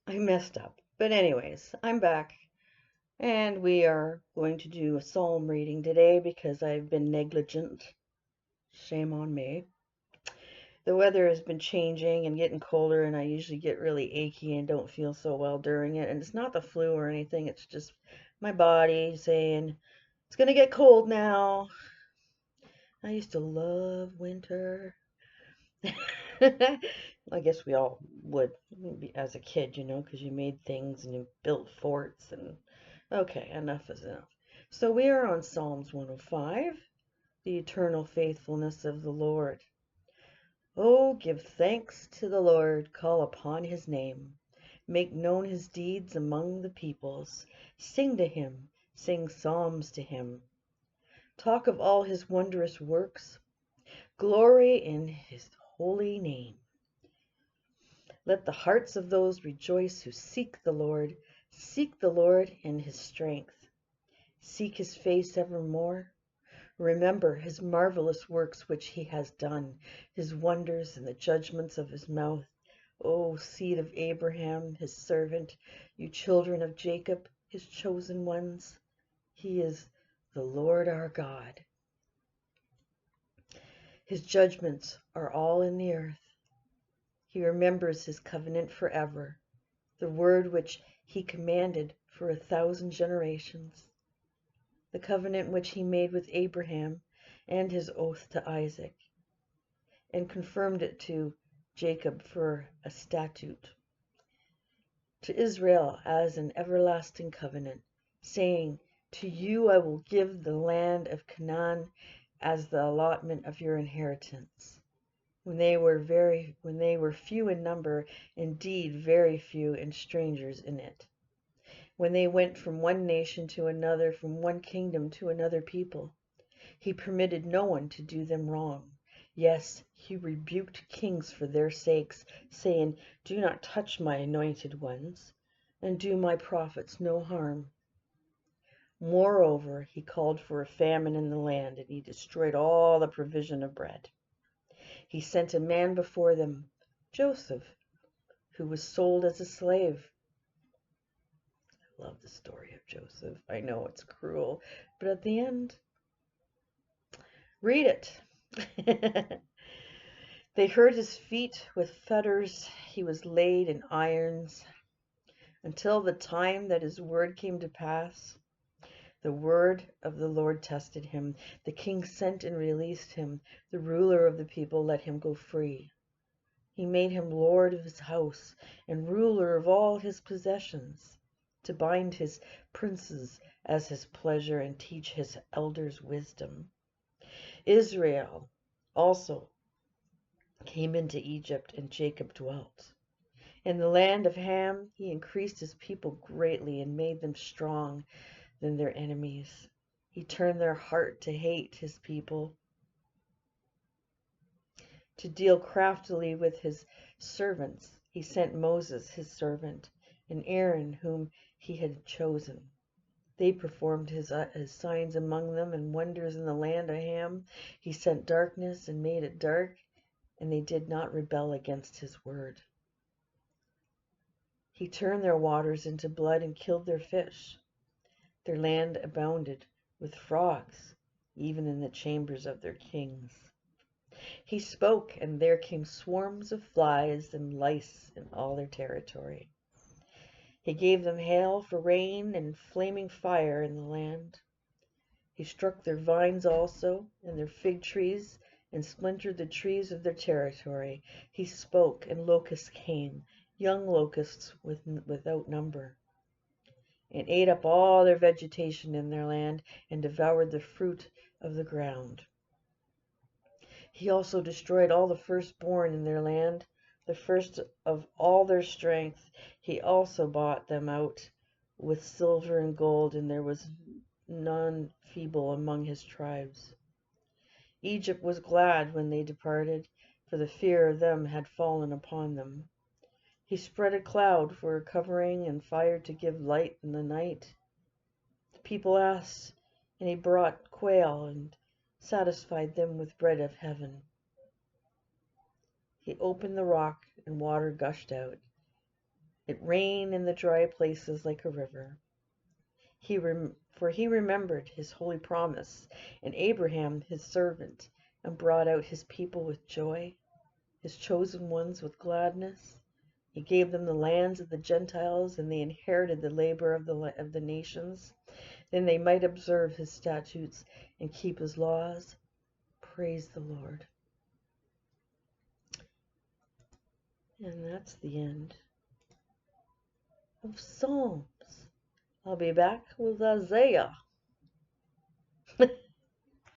I messed up. But anyways, I'm back and we are going to do a psalm reading today because I've been negligent. Shame on me. The weather has been changing and getting colder, and I usually get really achy and don't feel so well during it. And it's not the flu or anything, it's just my body saying, it's going to get cold now. I used to love winter. I guess we all would as a kid, because you made things and you built forts and okay, enough is enough. So we are on Psalms 105, the eternal faithfulness of the Lord. Oh, give thanks to the Lord, call upon his name. Make known his deeds among the peoples. Sing to him, sing psalms to him. Talk of all his wondrous works. Glory in his holy name. Let the hearts of those rejoice who seek the Lord in his strength. Seek his face evermore. Remember his marvelous works which he has done, his wonders and the judgments of his mouth. O seed of Abraham, his servant, you children of Jacob, his chosen ones. He is the Lord our God. His judgments are all in the earth. He remembers his covenant forever, the word which he commanded for 1,000 generations, the covenant which he made with Abraham and his oath to Isaac, and confirmed it to Jacob for a statute, to Israel as an everlasting covenant, saying, to you I will give the land of Canaan as the allotment of your inheritance. When they were few in number, indeed very few, and strangers in it. When they went from one nation to another, from one kingdom to another people, he permitted no one to do them wrong. Yes, he rebuked kings for their sakes, saying, do not touch my anointed ones, and do my prophets no harm. Moreover, he called for a famine in the land, and he destroyed all the provision of bread. He sent a man before them, Joseph, who was sold as a slave. I love the story of Joseph. I know it's cruel, but at the end, read it. They hurt his feet with fetters. He was laid in irons until the time that his word came to pass. The word of the Lord tested him. The king sent and released him. The ruler of the people let him go free. He made him lord of his house and ruler of all his possessions, to bind his princes as his pleasure and teach his elders wisdom. Israel also came into Egypt, and Jacob dwelt. In the land of Ham he increased his people greatly and made them strong than their enemies. He turned their heart to hate his people, to deal craftily with his servants. He sent Moses, his servant, and Aaron, whom he had chosen. They performed his signs among them and wonders in the land of Ham. He sent darkness and made it dark, and they did not rebel against his word. He turned their waters into blood and killed their fish. Their land abounded with frogs, even in the chambers of their kings. He spoke, and there came swarms of flies and lice in all their territory. He gave them hail for rain and flaming fire in the land. He struck their vines also, and their fig trees, and splintered the trees of their territory. He spoke, and locusts came, young locusts without number, and ate up all their vegetation in their land, and devoured the fruit of the ground. He also destroyed all the firstborn in their land, the first of all their strength. He also bought them out with silver and gold, and there was none feeble among his tribes. Egypt was glad when they departed, for the fear of them had fallen upon them. He spread a cloud for a covering and fire to give light in the night. The people asked, and he brought quail and satisfied them with bread of heaven. He opened the rock, and water gushed out. It rained in the dry places like a river. For he remembered his holy promise, and Abraham his servant, and brought out his people with joy, his chosen ones with gladness. He gave them the lands of the Gentiles, and they inherited the labor of the nations. Then they might observe his statutes and keep his laws. Praise the Lord. And that's the end of Psalms. I'll be back with Isaiah.